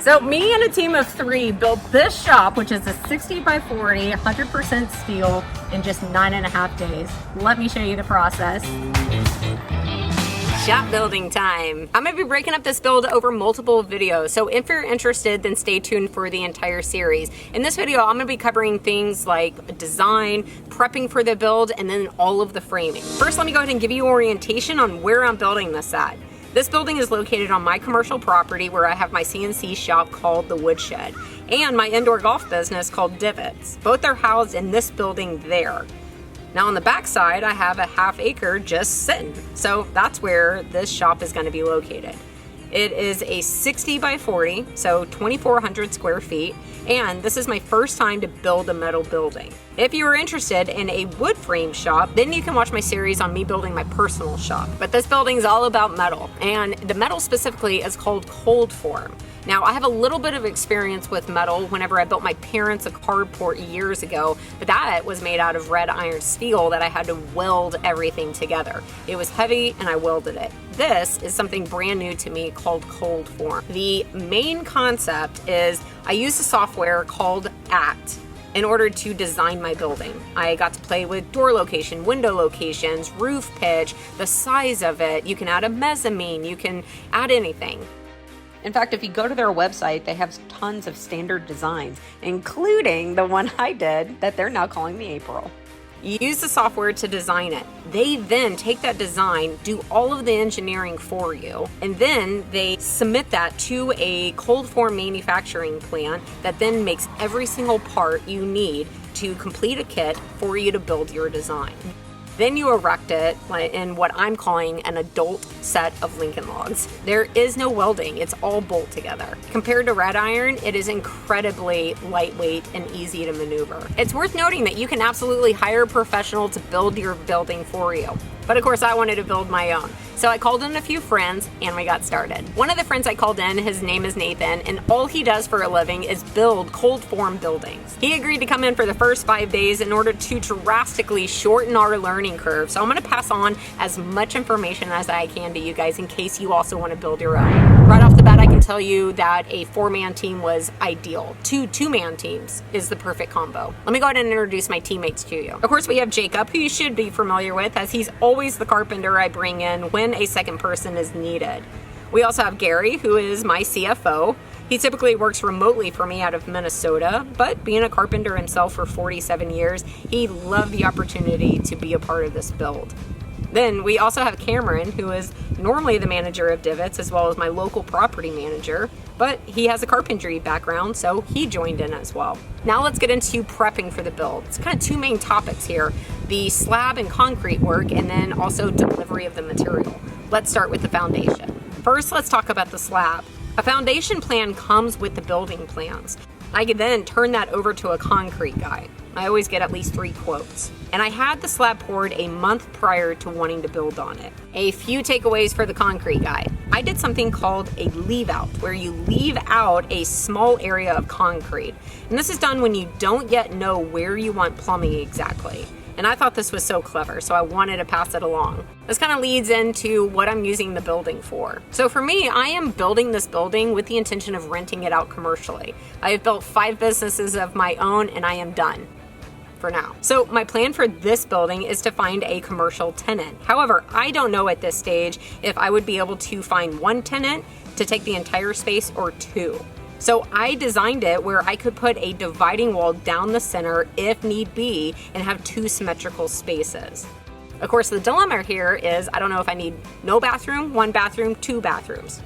So me and a team of 3 built this shop, which is a 60 by 40, 100% steel, in just 9.5 days. Let me show you the process. Shop building time. I'm gonna be breaking up this build over multiple videos, so if you're interested, then stay tuned for the entire series. In this video, I'm gonna be covering things like design, prepping for the build, and then all of the framing. First, let me go ahead and give you orientation on where I'm building this at. This building is located on my commercial property where I have my CNC shop called The Woodshed and my indoor golf business called Divots. Both are housed in this building there. Now on the back side, I have a ½ acre just sitting. So that's where this shop is going to be located. It is a 60 by 40, so 2,400 square feet, and this is my first time to build a metal building. If you are interested in a wood frame shop, then you can watch my series on me building my personal shop. But this building is all about metal, and the metal specifically is called cold form. Now, I have a little bit of experience with metal whenever I built my parents a carport years ago, but that was made out of red iron steel that I had to weld everything together. It was heavy and I welded it. This is something brand new to me called cold form. The main concept is I use a software called ACT in order to design my building. I got to play with door location, window locations, roof pitch, the size of it. You can add a mezzanine, you can add anything. In fact, if you go to their website, they have tons of standard designs, including the one I did that they're now calling the April. You use the software to design it. They then take that design, do all of the engineering for you, and then they submit that to a cold form manufacturing plant that then makes every single part you need to complete a kit for you to build your design. Then you erect it in what I'm calling an adult set of Lincoln logs. There is no welding, it's all bolt together. Compared to red iron, it is incredibly lightweight and easy to maneuver. It's worth noting that you can absolutely hire a professional to build your building for you. But of course I wanted to build my own. So I called in a few friends and we got started. One of the friends I called in, his name is Nathan, and all he does for a living is build cold form buildings. He agreed to come in for the first 5 days in order to drastically shorten our learning curve. So I'm gonna pass on as much information as I can to you guys in case you also wanna build your own. Right off the bat, I can tell you that a 4-man team was ideal. 2-man teams is the perfect combo. Let me go ahead and introduce my teammates to you. Of course, we have Jacob, who you should be familiar with, as he's always the carpenter I bring in when a second person is needed. We also have Gary, who is my CFO. He typically works remotely for me out of Minnesota, but being a carpenter himself for 47 years, he loved the opportunity to be a part of this build. Then we also have Cameron, who is normally the manager of Divots as well as my local property manager, but he has a carpentry background, so he joined in as well. Now let's get into prepping for the build. It's kind of 2 main topics here, the slab and concrete work, and then also delivery of the material. Let's start with the foundation. First, let's talk about the slab. A foundation plan comes with the building plans. I could then turn that over to a concrete guy. I always get at least 3 quotes. And I had the slab poured a month prior to wanting to build on it. A few takeaways for the concrete guy. I did something called a leave out, where you leave out a small area of concrete. And this is done when you don't yet know where you want plumbing exactly. And I thought this was so clever, so I wanted to pass it along. This kind of leads into what I'm using the building for. So for me, I am building this building with the intention of renting it out commercially. I have built 5 businesses of my own and I am done for now. So my plan for this building is to find a commercial tenant. However, I don't know at this stage if I would be able to find 1 tenant to take the entire space or 2. So I designed it where I could put a dividing wall down the center if need be and have 2 symmetrical spaces. Of course, the dilemma here is I don't know if I need no bathroom, 1 bathroom, 2 bathrooms.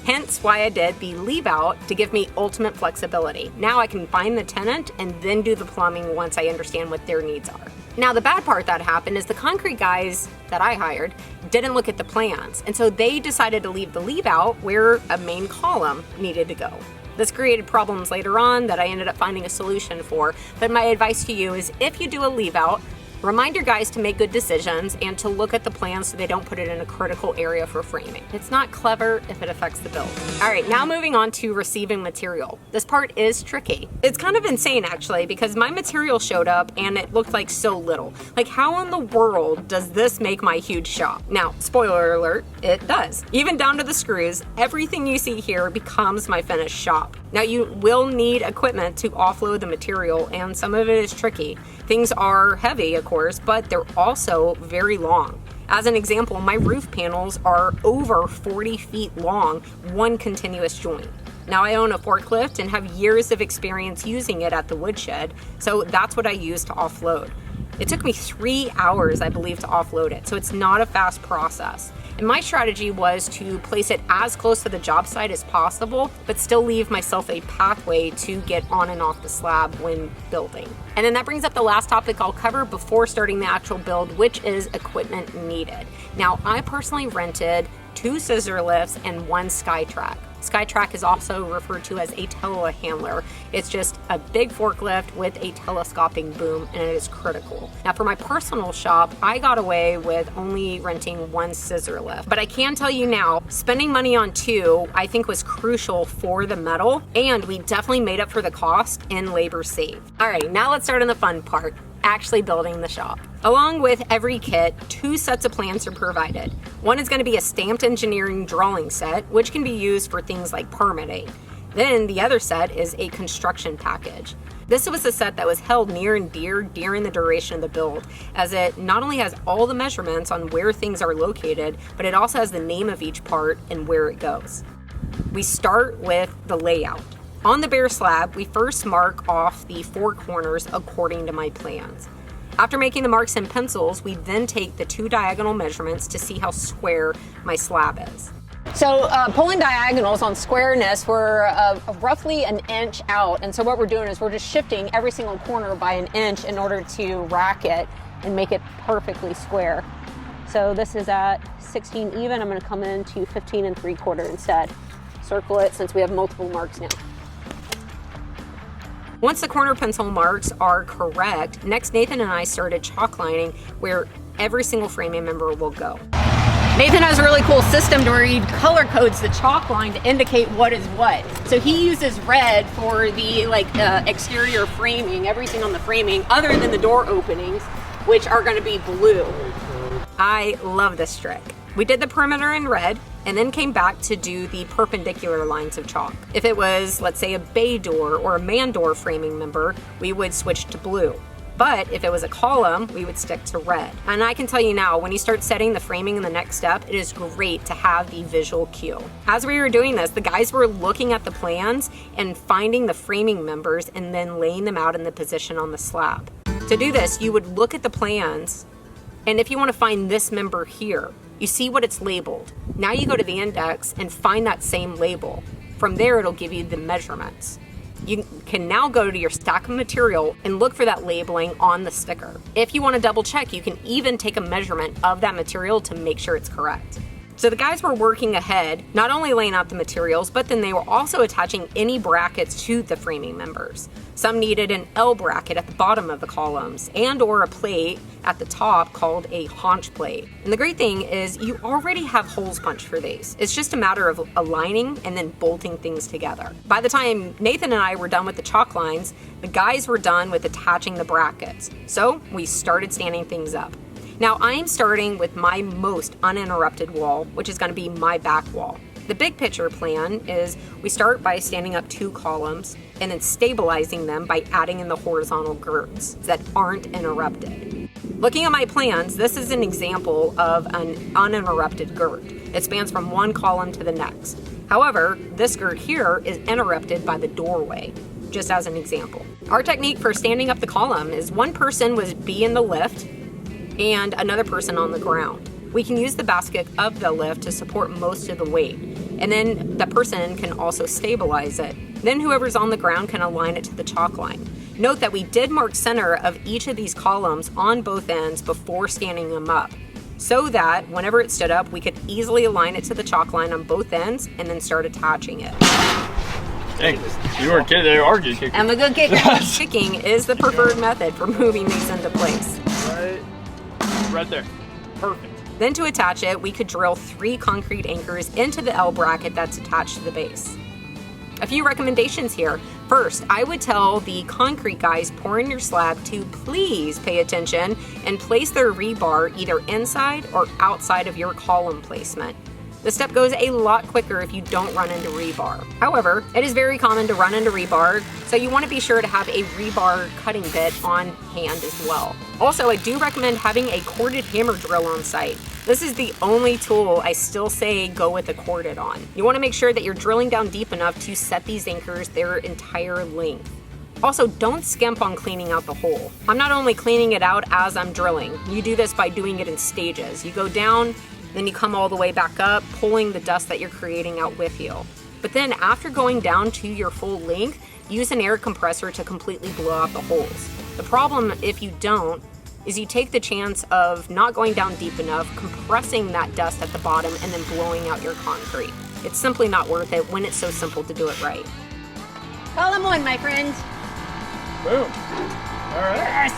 Hence why I did the leave out to give me ultimate flexibility. Now I can find the tenant and then do the plumbing once I understand what their needs are. Now the bad part that happened is the concrete guys that I hired didn't look at the plans, and so they decided to leave the leave out where a main column needed to go. This created problems later on that I ended up finding a solution for, but my advice to you is if you do a leave out, remind your guys to make good decisions and to look at the plans so they don't put it in a critical area for framing. It's not clever if it affects the build. All right, now moving on to receiving material. This part is tricky. It's kind of insane actually because my material showed up and it looked like so little. Like how in the world does this make my huge shop? Now, spoiler alert, It does. Even down to the screws, everything you see here becomes my finished shop. Now you will need equipment to offload the material, and some of it is tricky. Things are heavy, of course, but they're also very long. As an example, my roof panels are over 40 feet long, one continuous joint. Now I own a forklift and have years of experience using it at the woodshed, so that's what I use to offload. It took me 3 hours, I believe, to offload it, so it's not a fast process. And my strategy was to place it as close to the job site as possible, but still leave myself a pathway to get on and off the slab when building. And then that brings up the last topic I'll cover before starting the actual build, which is equipment needed. Now, I personally rented 2 scissor lifts and 1 SkyTrack. SkyTrack is also referred to as a telehandler. It's just a big forklift with a telescoping boom, and it is critical. Now for my personal shop, I got away with only renting 1 scissor lift, but I can tell you now, spending money on 2 I think was crucial for the metal, and we definitely made up for the cost in labor saved. All right, now let's start on the fun part, actually building the shop. Along with every kit, 2 sets of plans are provided. One is going to be a stamped engineering drawing set, which can be used for things like permitting. Then the other set is a construction package. This was a set that was held near and dear during the duration of the build, as it not only has all the measurements on where things are located, but it also has the name of each part and where it goes. We start with the layout. On the bare slab, we first mark off the 4 corners according to my plans. After making the marks in pencils, we then take the 2 diagonal measurements to see how square my slab is. So pulling diagonals on squareness, we're roughly 1 inch out. And so what we're doing is we're just shifting every single corner by 1 inch in order to rack it and make it perfectly square. So this is at 16 even. I'm going to come in to 15 3/4 instead. Circle it since we have multiple marks now. Once the corner pencil marks are correct, next Nathan and I started chalk lining where every single framing member will go. Nathan has a really cool system to where he color codes the chalk line to indicate what is what. So he uses red for the exterior framing, everything on the framing other than the door openings, which are going to be blue. I love this trick. We did the perimeter in red and then came back to do the perpendicular lines of chalk. If it was, let's say, a bay door or a man door framing member, we would switch to blue. But if it was a column, we would stick to red. And I can tell you now, when you start setting the framing in the next step, it is great to have the visual cue. As we were doing this, the guys were looking at the plans and finding the framing members and then laying them out in the position on the slab. To do this, you would look at the plans, and if you want to find this member here, you see what it's labeled. Now you go to the index and find that same label. From there, it'll give you the measurements. You can now go to your stack of material and look for that labeling on the sticker. If you want to double check, you can even take a measurement of that material to make sure it's correct. So the guys were working ahead, not only laying out the materials, but then they were also attaching any brackets to the framing members. Some needed an L bracket at the bottom of the columns and or a plate at the top called a haunch plate. And the great thing is you already have holes punched for these. It's just a matter of aligning and then bolting things together. By the time Nathan and I were done with the chalk lines, the guys were done with attaching the brackets. So we started standing things up. Now I'm starting with my most uninterrupted wall, which is going to be my back wall. The big picture plan is we start by standing up 2 columns and then stabilizing them by adding in the horizontal girts that aren't interrupted. Looking at my plans, this is an example of an uninterrupted girt. It spans from one column to the next. However, this girt here is interrupted by the doorway, just as an example. Our technique for standing up the column is one person would be in the lift and another person on the ground. We can use the basket of the lift to support most of the weight, and then the person can also stabilize it. Then whoever's on the ground can align it to the chalk line. Note that we did mark center of each of these columns on both ends before standing them up, so that whenever it stood up, we could easily align it to the chalk line on both ends and then start attaching it. Dang, you were a kid there, are you kicking? I'm a good kicker. Kicking is the preferred method for moving these into place. Right there. Perfect. Then to attach it, we could drill 3 concrete anchors into the L bracket that's attached to the base. A few recommendations here. First, I would tell the concrete guys pouring your slab to please pay attention and place their rebar either inside or outside of your column placement. The step goes a lot quicker if you don't run into rebar. However, it is very common to run into rebar, so you want to be sure to have a rebar cutting bit on hand as well. Also, I do recommend having a corded hammer drill on site. This is the only tool I still say go with the corded on. You want to make sure that you're drilling down deep enough to set these anchors their entire length. Also, don't skimp on cleaning out the hole. I'm not only cleaning it out as I'm drilling. You do this by doing it in stages. You go down, then you come all the way back up, pulling the dust that you're creating out with you. But then after going down to your full length, use an air compressor to completely blow out the holes. The problem, if you don't, is you take the chance of not going down deep enough, compressing that dust at the bottom, and then blowing out your concrete. It's simply not worth it when it's so simple to do it right. Column 1, my friend. Boom. All right. Yes.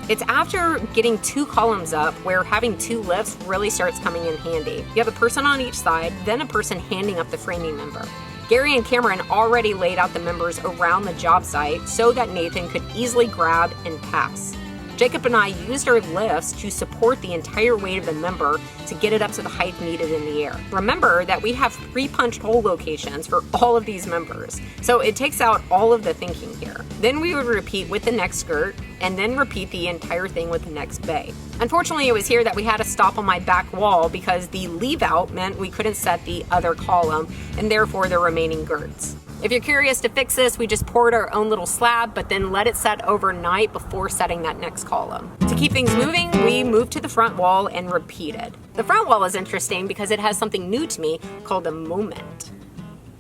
It's after getting 2 columns up where having 2 lifts really starts coming in handy. You have a person on each side, then a person handing up the framing member. Gary and Cameron already laid out the members around the job site so that Nathan could easily grab and pass. Jacob and I used our lifts to support the entire weight of the member to get it up to the height needed in the air. Remember that we have pre-punched hole locations for all of these members, so it takes out all of the thinking here. Then we would repeat with the next skirt, and then repeat the entire thing with the next bay. Unfortunately, it was here that we had to stop on my back wall because the leave out meant we couldn't set the other column, and therefore the remaining girts. If you're curious to fix this, we just poured our own little slab, but then let it set overnight before setting that next column. To keep things moving, we moved to the front wall and repeated. The front wall is interesting because it has something new to me called a moment.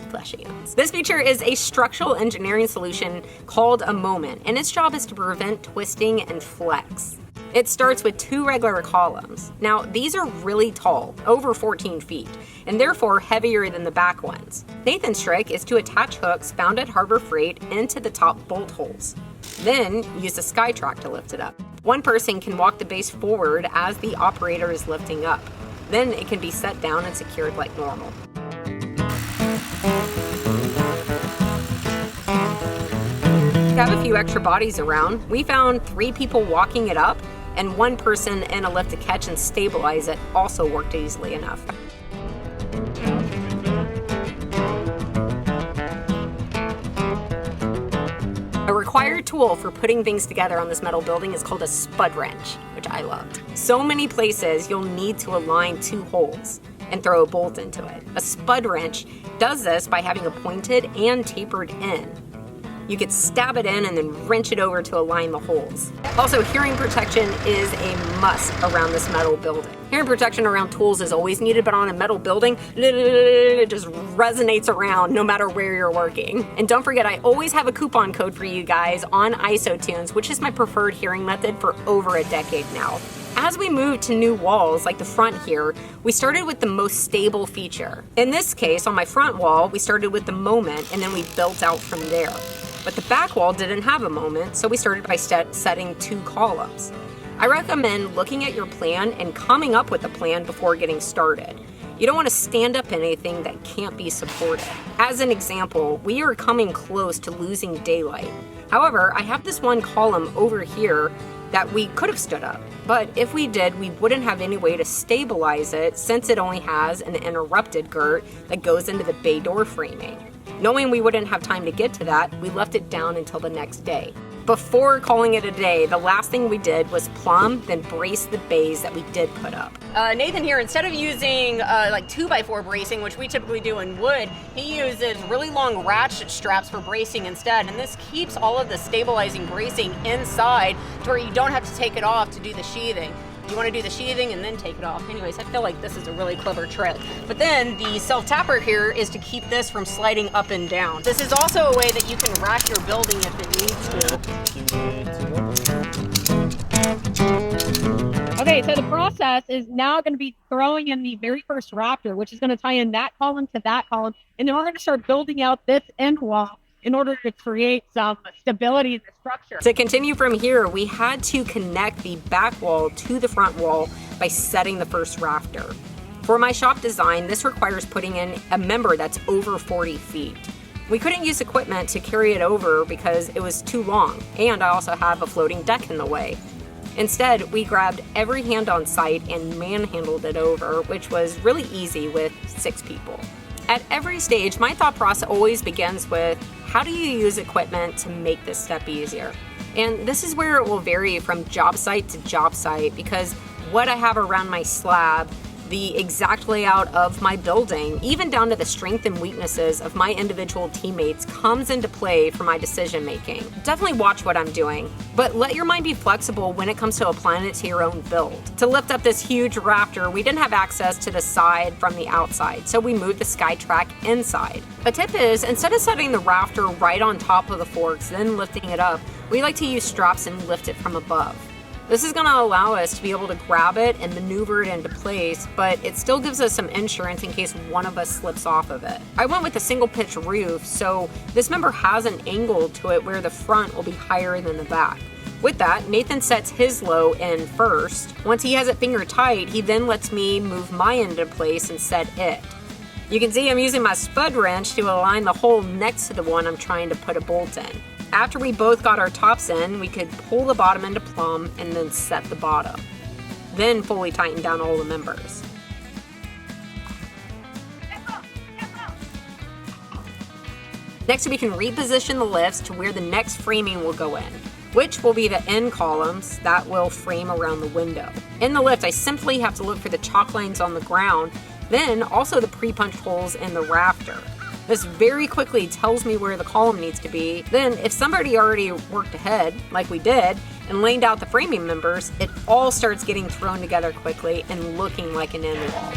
Fleshy ends. This feature is a structural engineering solution called a moment, and its job is to prevent twisting and flex. It starts with 2 regular columns. Now, these are really tall, over 14 feet, and therefore heavier than the back ones. Nathan's trick is to attach hooks found at Harbor Freight into the top bolt holes. Then use a SkyTrack to lift it up. One person can walk the base forward as the operator is lifting up. Then it can be set down and secured like normal. To have a few extra bodies around, we found 3 people walking it up, and 1 person in a lift to catch and stabilize it also worked easily enough. A required tool for putting things together on this metal building is called a spud wrench, which I loved. So many places you'll need to align 2 holes and throw a bolt into it. A spud wrench does this by having a pointed and tapered end. You could stab it in and then wrench it over to align the holes. Also, hearing protection is a must around this metal building. Hearing protection around tools is always needed, but on a metal building, it just resonates around no matter where you're working. And don't forget, I always have a coupon code for you guys on ISOtunes, which is my preferred hearing method for over a decade now. As we moved to new walls, like the front here, we started with the most stable feature. In this case, on my front wall, we started with the moment, and then we built out from there. But the back wall didn't have a moment, so we started by setting 2 columns. I recommend looking at your plan and coming up with a plan before getting started. You don't want to stand up anything that can't be supported. As an example, we are coming close to losing daylight. However, I have this 1 column over here that we could have stood up. But if we did, we wouldn't have any way to stabilize it since it only has an interrupted girt that goes into the bay door framing. Knowing we wouldn't have time to get to that, we left it down until the next day. Before calling it a day, the last thing we did was plumb, then brace the bays that we did put up. Nathan here, instead of using like 2x4 bracing, which we typically do in wood, he uses really long ratchet straps for bracing instead, and this keeps all of the stabilizing bracing inside to where you don't have to take it off to do the sheathing. You want to do the sheathing and then take it off. Anyways, I feel like this is a really clever trick. But then the self-tapper here is to keep this from sliding up and down. This is also a way that you can rack your building if it needs to. Okay, so the process is now going to be throwing in the very first rafter, which is going to tie in that column to that column. And then we're going to start building out this end wall in order to create some stability in the structure. To continue from here, we had to connect the back wall to the front wall by setting the first rafter. For my shop design, this requires putting in a member that's over 40 feet. We couldn't use equipment to carry it over because it was too long, and I also have a floating deck in the way. Instead, we grabbed every hand on site and manhandled it over, which was really easy with 6 people. At every stage, my thought process always begins with, how do you use equipment to make this step easier? And this is where it will vary from job site to job site, because what I have around my slab, the exact layout of my building, even down to the strength and weaknesses of my individual teammates comes into play for my decision making. Definitely watch what I'm doing, but let your mind be flexible when it comes to applying it to your own build. To lift up this huge rafter, we didn't have access to the side from the outside, so we moved the sky track inside. A tip is, instead of setting the rafter right on top of the forks, then lifting it up, we like to use straps and lift it from above. This is going to allow us to be able to grab it and maneuver it into place, but it still gives us some insurance in case one of us slips off of it. I went with a single pitch roof, so this member has an angle to it where the front will be higher than the back. With that, Nathan sets his low in first. Once he has it finger tight, he then lets me move my end into place and set it. You can see I'm using my spud wrench to align the hole next to the one I'm trying to put a bolt in. After we both got our tops in, we could pull the bottom into plumb and then set the bottom. Then fully tighten down all the members. Next, we can reposition the lifts to where the next framing will go in, which will be the end columns that will frame around the window. In the lift, I simply have to look for the chalk lines on the ground, then also the pre-punched holes in the rafter. This very quickly tells me where the column needs to be. Then, if somebody already worked ahead, like we did, and laid out the framing members, it all starts getting thrown together quickly and looking like an end wall.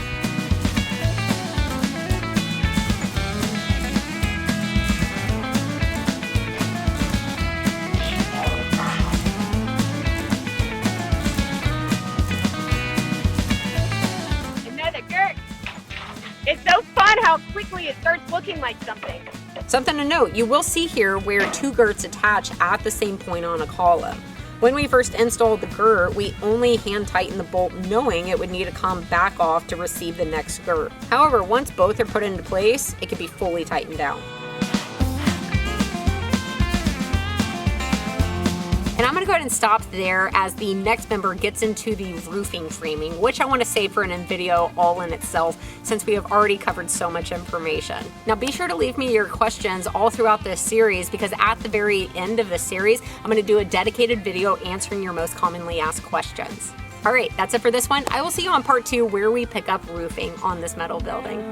It's so fun how quickly it starts looking like something. Something to note, you will see here where 2 girts attach at the same point on a column. When we first installed the girt, we only hand tightened the bolt knowing it would need to come back off to receive the next girt. However, once both are put into place, it can be fully tightened down. And I'm going to go ahead and stop there as the next member gets into the roofing framing, which I want to save for an video all in itself since we have already covered so much information. Now be sure to leave me your questions all throughout this series, because at the very end of the series, I'm going to do a dedicated video answering your most commonly asked questions. All right, that's it for this one. I will see you on part 2 where we pick up roofing on this metal building.